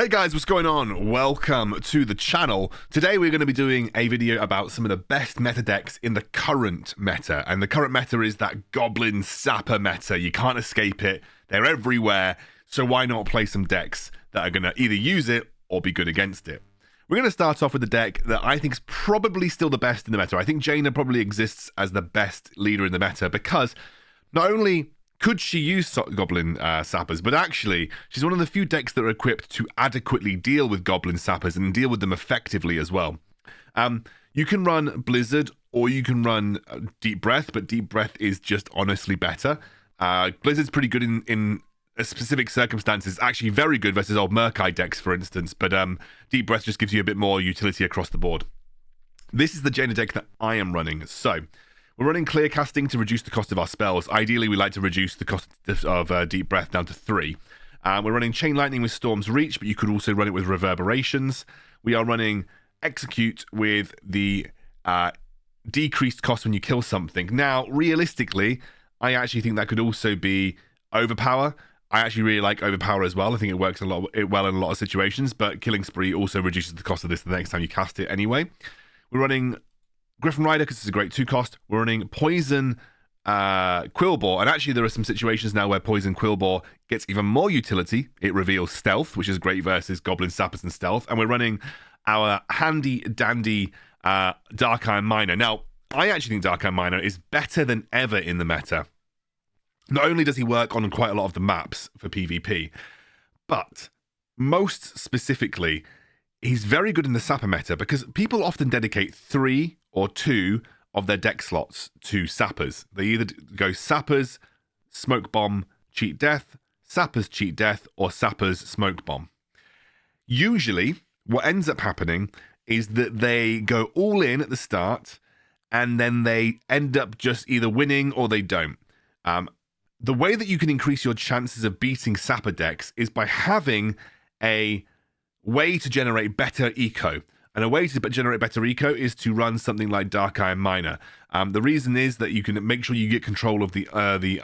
Hey guys, what's going on? Welcome to the channel. Today we're going to be doing a video about some of the best meta decks in the current meta. And the current meta is that Goblin Sapper meta. You can't escape it. They're everywhere. So why not play some decks that are going to either use it or be good against it? We're going to start off with a deck that I think is probably still the best in the meta. I think Jaina probably exists as the best leader in the meta because not only could she use Goblin Sappers, but actually, she's one of the few decks that are equipped to adequately deal with Goblin Sappers and deal with them effectively as well. You can run Blizzard or you can run Deep Breath, but Deep Breath is just honestly better. Blizzard's pretty good in specific circumstances, actually very good versus old Murk Eye decks, for instance, but Deep Breath just gives you a bit more utility across the board. This is the Jaina deck that I am running, so we're running clear casting to reduce the cost of our spells. Ideally, we like to reduce the cost of Deep Breath down to 3. We're running Chain Lightning with Storm's Reach, but you could also run it with Reverberations. We are running Execute with the decreased cost when you kill something. Now, realistically, I actually think that could also be Overpower. I actually really like Overpower as well. I think it works well in a lot of situations, but Killing Spree also reduces the cost of this the next time you cast it anyway. We're running Griffin Rider because it's a great 2 cost. We're running Poison Quillbore, and actually there are some situations now where Poison Quillbore gets even more utility. It reveals Stealth, which is great versus Goblin Sappers and Stealth, and we're running our handy dandy Dark Iron Miner. Now, I actually think Dark Iron Miner is better than ever in the meta. Not only does he work on quite a lot of the maps for PvP, but most specifically, he's very good in the Sapper meta because people often dedicate 3 or 2 of their deck slots to Sappers. They either go Sappers, Smoke Bomb, Cheat Death, Sappers, Cheat Death, or Sappers, Smoke Bomb. Usually, what ends up happening is that they go all in at the start, and then they end up just either winning or they don't. The way that you can increase your chances of beating Sapper decks is by having a way to generate better eco. And a way to generate better eco is to run something like Dark Iron Miner. The reason is that you can make sure you get control of the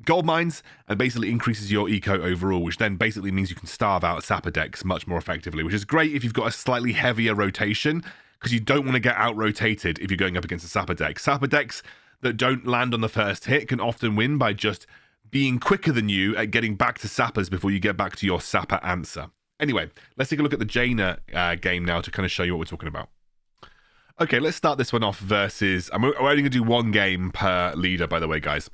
gold mines and basically increases your eco overall, which then basically means you can starve out Sapper decks much more effectively, which is great if you've got a slightly heavier rotation because you don't want to get out-rotated if you're going up against a Sapper deck. Sapper decks that don't land on the first hit can often win by just being quicker than you at getting back to Sappers before you get back to your Sapper answer. Anyway, let's take a look at the Jaina game now to kind of show you what we're talking about. Okay, let's start this one off versus... we're only going to do 1 game per leader, by the way, guys.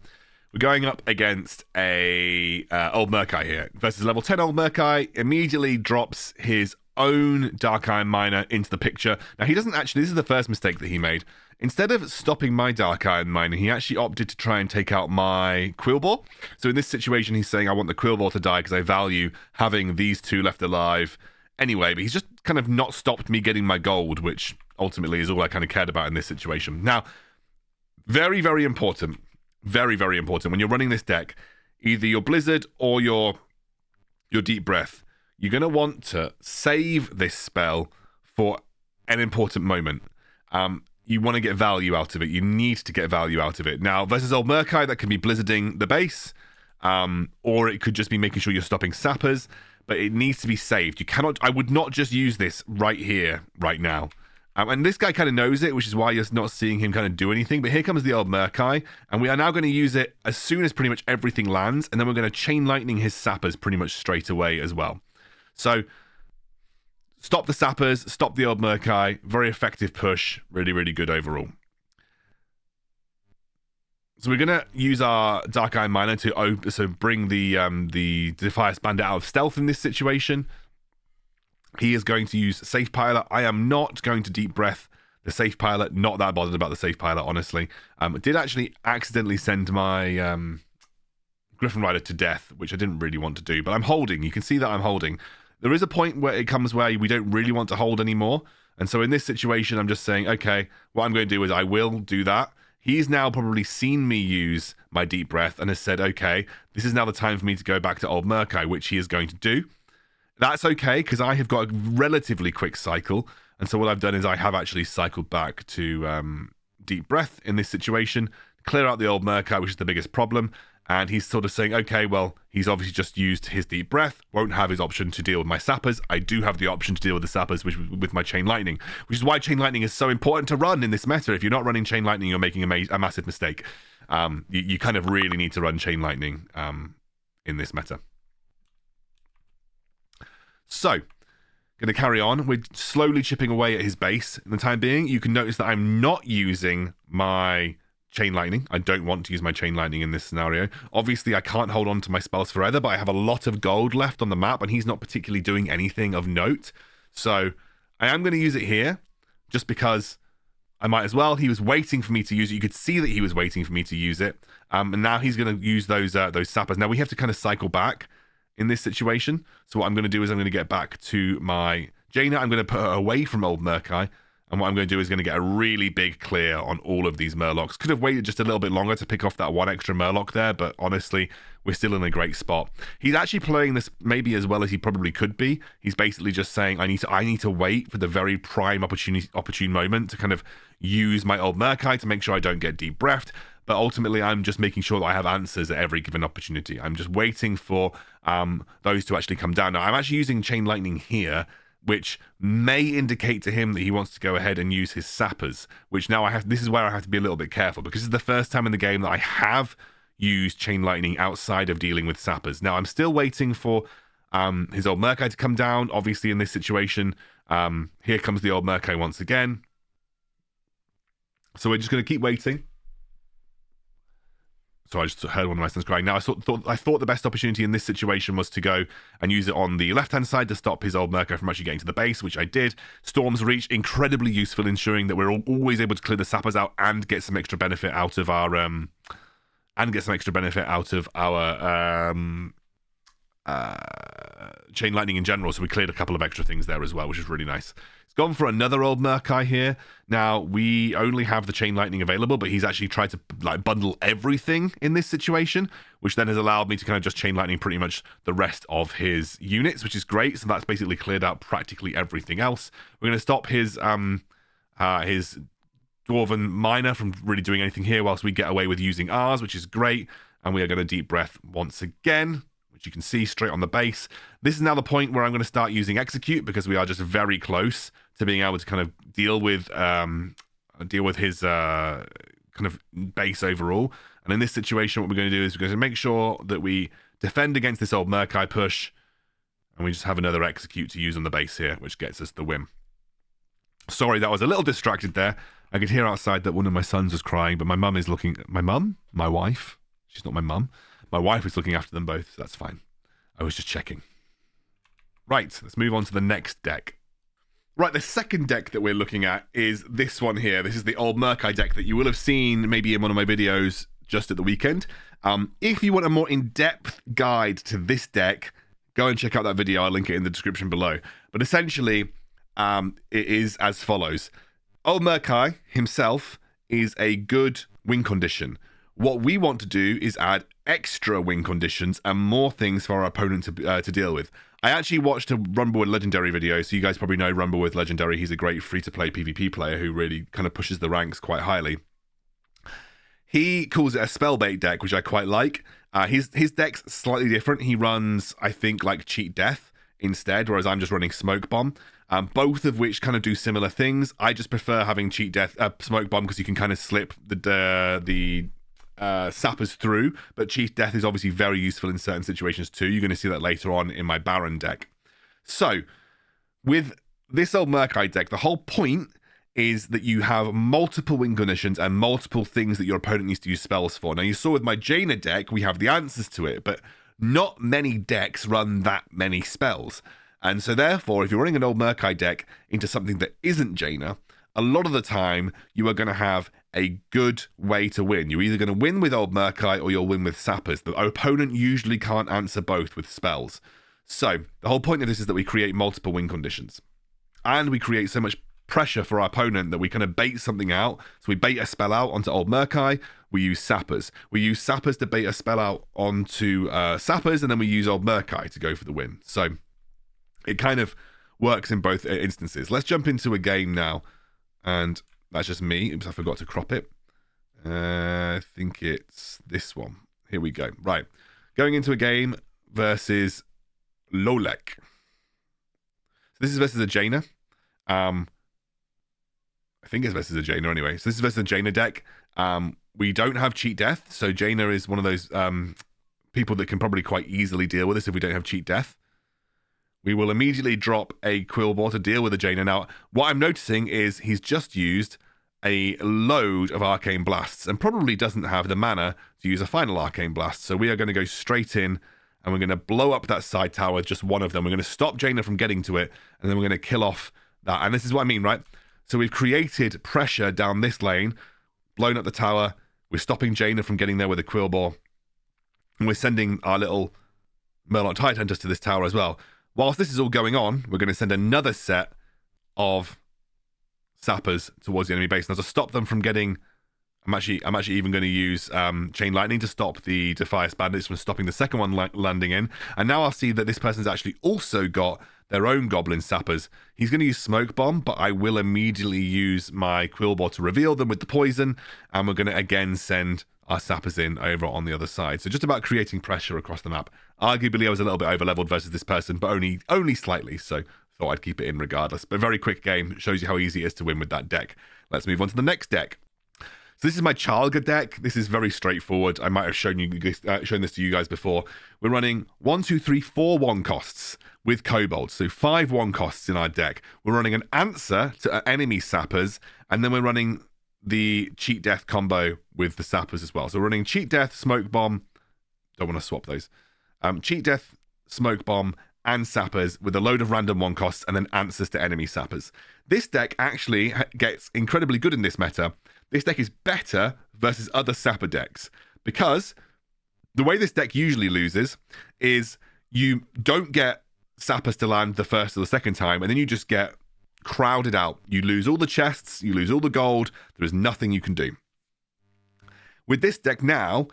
We're going up against a old Murk Eye here. Versus level 10 old Murk Eye immediately drops his own Dark Iron Miner into the picture. Now, he doesn't actually... This is the first mistake that he made. Instead of stopping my Dark Iron Miner, he actually opted to try and take out my Quillbore. So in this situation, he's saying, I want the Quillbore to die because I value having these 2 left alive anyway. But he's just kind of not stopped me getting my gold, which ultimately is all I kind of cared about in this situation. Now, very, very important. Very, very important. When you're running this deck, either your Blizzard or your Deep Breath, you're going to want to save this spell for an important moment. You want to get value out of it. You need to get value out of it. Now, versus old Murk Eye, that can be Blizzarding the base, or it could just be making sure you're stopping Sappers, but it needs to be saved. You cannot... I would not just use this right here, right now. And this guy kind of knows it, which is why you're not seeing him kind of do anything. But here comes the old Murk Eye, and we are now going to use it as soon as pretty much everything lands, and then we're going to Chain Lightning his Sappers pretty much straight away as well. So... stop the Sappers, stop the old Murk Eye. Very effective push. Really, really good overall. So we're going to use our Dark Iron Miner to bring the Defias Bandit out of stealth in this situation. He is going to use Safe Pilot. I am not going to Deep Breath the Safe Pilot. Not that bothered about the Safe Pilot, honestly. Did actually accidentally send my Griffin Rider to death, which I didn't really want to do. But I'm holding. You can see that I'm holding. There is a point where it comes where we don't really want to hold anymore. And so in this situation, I'm just saying, okay, what I'm going to do is I will do that. He's now probably seen me use my Deep Breath and has said, okay, this is now the time for me to go back to old Murk Eye, which he is going to do. That's okay, because I have got a relatively quick cycle. And so what I've done is I have actually cycled back to Deep Breath in this situation, clear out the old Murk Eye, which is the biggest problem. And he's sort of saying, okay, well, he's obviously just used his deep breath, won't have his option to deal with my sappers. I do have the option to deal with the sappers with my chain lightning, which is why chain lightning is so important to run in this meta. If you're not running chain lightning, you're making a massive mistake. You kind of really need to run chain lightning in this meta. So, going to carry on. We're slowly chipping away at his base. In the time being, you can notice that I'm not using my chain lightning. I don't want to use my chain lightning in this scenario. Obviously, I can't hold on to my spells forever, but I have a lot of gold left on the map, and he's not particularly doing anything of note. So I am going to use it here, just because I might as well. He was waiting for me to use it. You could see that he was waiting for me to use it. And now he's going to use those sappers. Now we have to kind of cycle back in this situation. So what I'm going to do is I'm going to get back to my Jaina. I'm going to put her away from old Murk Eye. And what I'm going to do is going to get a really big clear on all of these Murlocs. Could have waited just a little bit longer to pick off that one extra Murloc there, but honestly, we're still in a great spot. He's actually playing this maybe as well as he probably could be. He's basically just saying, I need to wait for the very prime opportune moment to kind of use my old Murk Eye to make sure I don't get deep breathed. But ultimately, I'm just making sure that I have answers at every given opportunity. I'm just waiting for those to actually come down. Now, I'm actually using Chain Lightning here, which may indicate to him that he wants to go ahead and use his sappers, which now this is where I have to be a little bit careful, because this is the first time in the game that I have used Chain Lightning outside of dealing with sappers. Now, I'm still waiting for his old Murk Eye to come down. Obviously, in this situation, here comes the old Murk Eye once again. So we're just going to keep waiting. So I just heard one of my sons crying. Now, I thought the best opportunity in this situation was to go and use it on the left-hand side to stop his old Murk Eye from actually getting to the base, which I did. Storm's Reach, incredibly useful, ensuring that we're always able to clear the sappers out and get some extra benefit out of our Chain Lightning in general. So we cleared a couple of extra things there as well, which is really nice. He's gone for another old Murk Eye here. Now, we only have the Chain Lightning available, but he's actually tried to bundle everything in this situation, which then has allowed me to kind of just Chain Lightning pretty much the rest of his units, which is great. So that's basically cleared out practically everything else. We're going to stop his Dwarven Miner from really doing anything here whilst we get away with using ours, which is great. And we are going to Deep Breath once again, which you can see straight on the base. This is now the point where I'm going to start using Execute, because we are just very close to being able to kind of deal with his kind of base overall. And in this situation, what we're going to do is we're going to make sure that we defend against this old Murk Eye push, and we just have another Execute to use on the base here, which gets us the win. Sorry, that was a little distracted there. I could hear outside that one of my sons was crying, but my mum is looking... My mum? My wife? She's not my mum. My wife is looking after them both, so that's fine. I was just checking. Right, let's move on to the next deck. Right, the second deck that we're looking at is this one here. This is the old Murk Eye deck that you will have seen maybe in one of my videos just at the weekend. If you want a more in-depth guide to this deck, go and check out that video. I'll link it in the description below. But essentially, it is as follows. Old Murk Eye himself is a good win condition. What we want to do is add extra win conditions and more things for our opponent to deal with. I actually watched a Rumble with Legendary video, so you guys probably know Rumble with Legendary. He's a great free-to-play PvP player who really kind of pushes the ranks quite highly. He calls it a spellbait deck, which I quite like. His deck's slightly different. He runs, I think, like Cheat Death instead, whereas I'm just running Smoke Bomb. Both of which kind of do similar things. I just prefer having Cheat Death, Smoke Bomb, because you can kind of slip the sappers through, but Cheat Death is obviously very useful in certain situations too. You're going to see that later on in my Baron deck. So, with this old Murk Eye deck, the whole point is that you have multiple win conditions and multiple things that your opponent needs to use spells for. Now, you saw with my Jaina deck, we have the answers to it, but not many decks run that many spells. And so therefore, if you're running an old Murk Eye deck into something that isn't Jaina, a lot of the time, you are going to have a good way to win. You're either going to win with old Murk Eye or you'll win with sappers. The opponent usually can't answer both with spells. So the whole point of this is that we create multiple win conditions. And we create so much pressure for our opponent that we kind of bait something out. So we bait a spell out onto old Murk Eye. We use sappers. We use sappers to bait a spell out onto sappers, and then we use old Murk Eye to go for the win. So it kind of works in both instances. Let's jump into a game now. And that's just me. Oops, I forgot to crop it. I think it's this one. Here we go. Right. Going into a game versus Lolek. So this is versus a Jaina. I think it's versus a Jaina anyway. So this is versus a Jaina deck. We don't have cheat death, so Jaina is one of those people that can probably quite easily deal with this if we don't have cheat death. We will immediately drop a Quillbore to deal with the Jaina. Now, what I'm noticing is he's just used a load of Arcane Blasts and probably doesn't have the mana to use a final Arcane Blast. So we are going to go straight in and we're going to blow up that side tower, just one of them. We're going to stop Jaina from getting to it, and then we're going to kill off that. And this is what I mean, right? So we've created pressure down this lane, blown up the tower. We're stopping Jaina from getting there with a Quillbore. And we're sending our little Murloc Tidehunters to this tower as well. Whilst this is all going on, we're going to send another set of Sappers towards the enemy base. Now, to stop them from getting... I'm actually even going to use Chain Lightning to stop the Defias Bandits from stopping the second one landing in. And now I'll see that this person's actually also got their own Goblin Sappers. He's going to use Smoke Bomb, but I will immediately use my Quillbore to reveal them with the poison. And we're going to again send our Sappers in over on the other side. So just about creating pressure across the map. Arguably, I was a little bit over-leveled versus this person, but only slightly. So thought I'd keep it in regardless. But a very quick game. Shows you how easy it is to win with that deck. Let's move on to the next deck. So this is my Charlga deck. This is very straightforward. I might have shown this to you guys before. We're running 1, 2, 3, 4 1 costs with Kobolds. So 5 1 costs in our deck. We're running an answer to enemy Sappers, and then we're running the Cheat Death combo with the Sappers as well. So we're running Cheat Death, Smoke Bomb. Don't want to swap those. Cheat Death, Smoke Bomb, and Sappers with a load of random 1 costs, and then answers to enemy Sappers. This deck actually gets incredibly good in this meta. This deck is better versus other Sapper decks because the way this deck usually loses is you don't get Sappers to land the first or the second time, and then you just get crowded out. You lose all the chests, you lose all the gold, there is nothing you can do. With this deck now,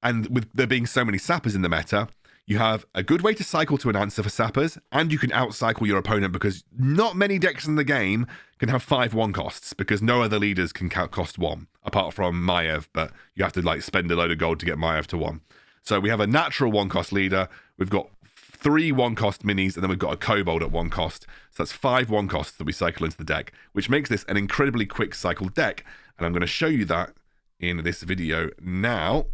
and with there being so many Sappers in the meta, you have a good way to cycle to an answer for Sappers, and you can outcycle your opponent because not many decks in the game can have 5 1 costs because no other leaders can cost 1, apart from Maiev, but you have to spend a load of gold to get Maiev to 1. So we have a natural 1 cost leader, we've got 3 1 cost minis, and then we've got a Kobold at 1 cost. So that's 5 1 costs that we cycle into the deck, which makes this an incredibly quick cycle deck, and I'm going to show you that in this video now.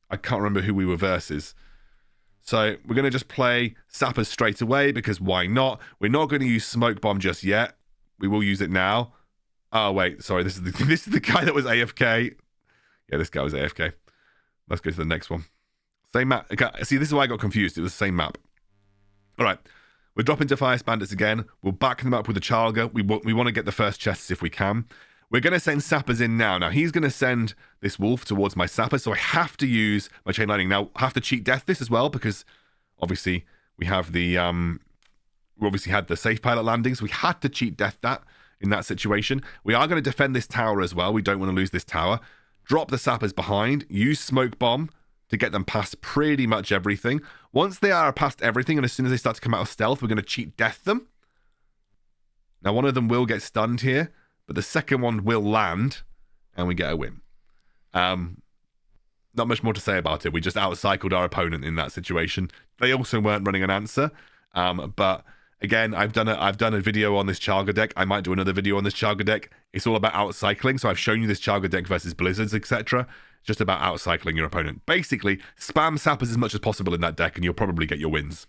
I can't remember who we were versus. So we're going to just play Sappers straight away because why not? We're not going to use Smoke Bomb just yet. We will use it now. Oh, wait. Sorry. This is the guy that was AFK. Yeah, this guy was AFK. Let's go to the next one. Same map. Okay, see, this is why I got confused. It was the same map. All right. We're dropping Defias Bandits again. We'll back them up with the Charlga. We want to get the first chests if we can. We're going to send Sappers in now. Now, he's going to send this wolf towards my Sapper, so I have to use my Chain Lightning. Now, I have to cheat death this as well, because obviously we have the... we obviously had the safe pilot landing, so we had to cheat death that in that situation. We are going to defend this tower as well. We don't want to lose this tower. Drop the Sappers behind. Use Smoke Bomb to get them past pretty much everything. Once they are past everything, and as soon as they start to come out of stealth, we're going to cheat death them. Now, one of them will get stunned here, but the second one will land, and we get a win. Not much more to say about it. We just outcycled our opponent in that situation. They also weren't running an answer, but again, I've done a video on this Charlga deck. I might do another video on this Charlga deck. It's all about outcycling. So I've shown you this Charlga deck versus Blizzards, etc. Just about outcycling your opponent. Basically, spam Sappers as much as possible in that deck, and you'll probably get your wins.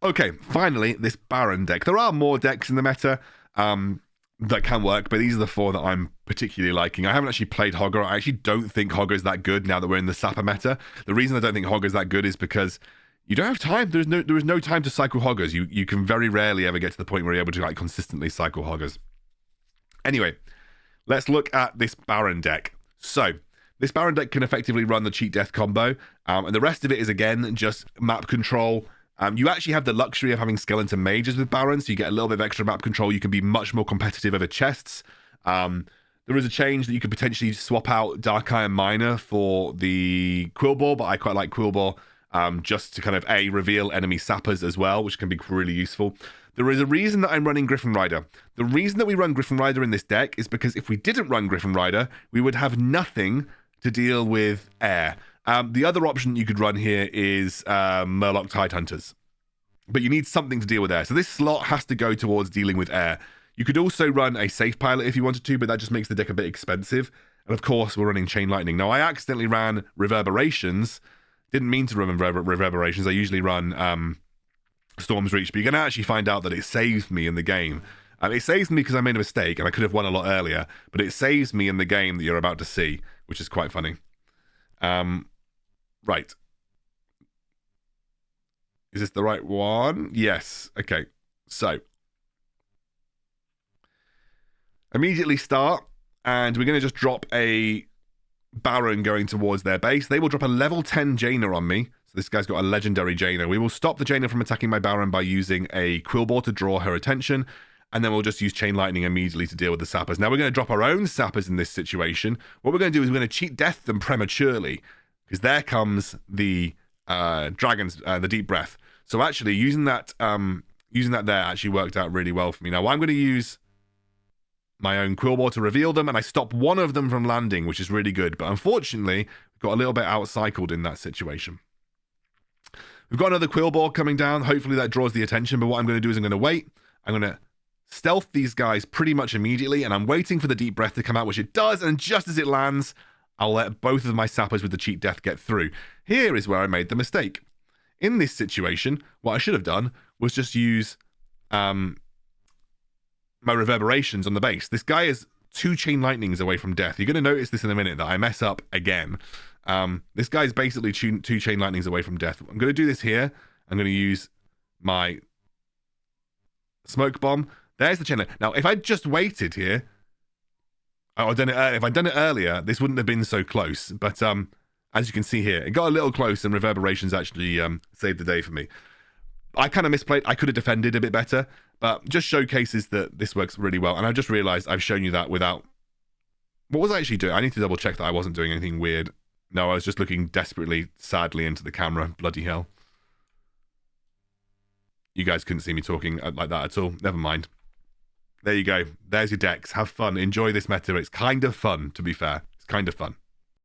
Okay, finally, this Baron deck. There are more decks in the meta that can work, but these are the 4 that I'm particularly liking. I haven't actually played Hogger. I actually don't think Hogger's that good now that we're in the Sapper meta. The reason I don't think Hogger's that good is there you don't have time. There is no time to cycle Hoggers. You can very rarely ever get to the point where you're able to consistently cycle Hoggers. Anyway, let's look at this Baron deck. So, this Baron deck can effectively run the Cheat Death combo, and the rest of it is, again, just map control. You actually have the luxury of having Skeleton Mages with Baron, so you get a little bit of extra map control. You can be much more competitive over chests. There is a change that you could potentially swap out Dark Iron Miner for the Quillbore, but I quite like Quillbore just to kind of, reveal enemy Sappers as well, which can be really useful. There is a reason that I'm running Griffin Rider. The reason that we run Griffin Rider in this deck is because if we didn't run Griffin Rider, we would have nothing to deal with air. The other option you could run here is Murloc Tidehunters. But you need something to deal with air. So this slot has to go towards dealing with air. You could also run a safe pilot if you wanted to, but that just makes the deck a bit expensive. And of course, we're running Chain Lightning. Now, I accidentally ran Reverberations. Didn't mean to run Reverberations. I usually run Storm's Reach, but you're going to actually find out that it saved me in the game. It saves me because I made a mistake, and I could have won a lot earlier, but it saves me in the game that you're about to see, which is quite funny. Right. Is this the right one? Yes. Okay. So, immediately start, and we're going to just drop a Baron going towards their base. They will drop a level 10 Jaina on me. So this guy's got a legendary Jaina. We will stop the Jaina from attacking my Baron by using a Quillbore to draw her attention, and then we'll just use Chain Lightning immediately to deal with the Sappers. Now we're going to drop our own Sappers in this situation. What we're going to do is we're going to cheat death them prematurely, because there comes the dragons, the Deep Breath. So actually using that there actually worked out really well for me. Now I'm going to use my own Quillbore to reveal them, and I stop one of them from landing, which is really good. But unfortunately, got a little bit outcycled in that situation. We've got another Quillbore coming down. Hopefully that draws the attention, but what I'm going to do is I'm going to wait. I'm going to stealth these guys pretty much immediately, and I'm waiting for the Deep Breath to come out, which it does, and just as it lands, I'll let both of my Sappers with the Cheat Death get through. Here is where I made the mistake. In this situation, what I should have done was just use my Reverberations on the base. This guy is 2 Chain Lightnings away from death. You're going to notice this in a minute, that I mess up again. This guy's basically 2 Chain Lightnings away from death. I'm going to do this here. I'm going to use my Smoke Bomb. There's the Chain Lightning. Now, if I'd just waited here, if I'd done it earlier, this wouldn't have been so close. But as you can see here, it got a little close, and Reverberations actually saved the day for me. I kind of misplayed. I could have defended a bit better, but just showcases that this works really well. And I just realized I've shown you that without... What was I actually doing? I need to double check that I wasn't doing anything weird. No, I was just looking desperately, sadly into the camera. Bloody hell. You guys couldn't see me talking like that at all. Never mind. There you go. There's your decks. Have fun. Enjoy this meta. It's kind of fun, to be fair. It's kind of fun.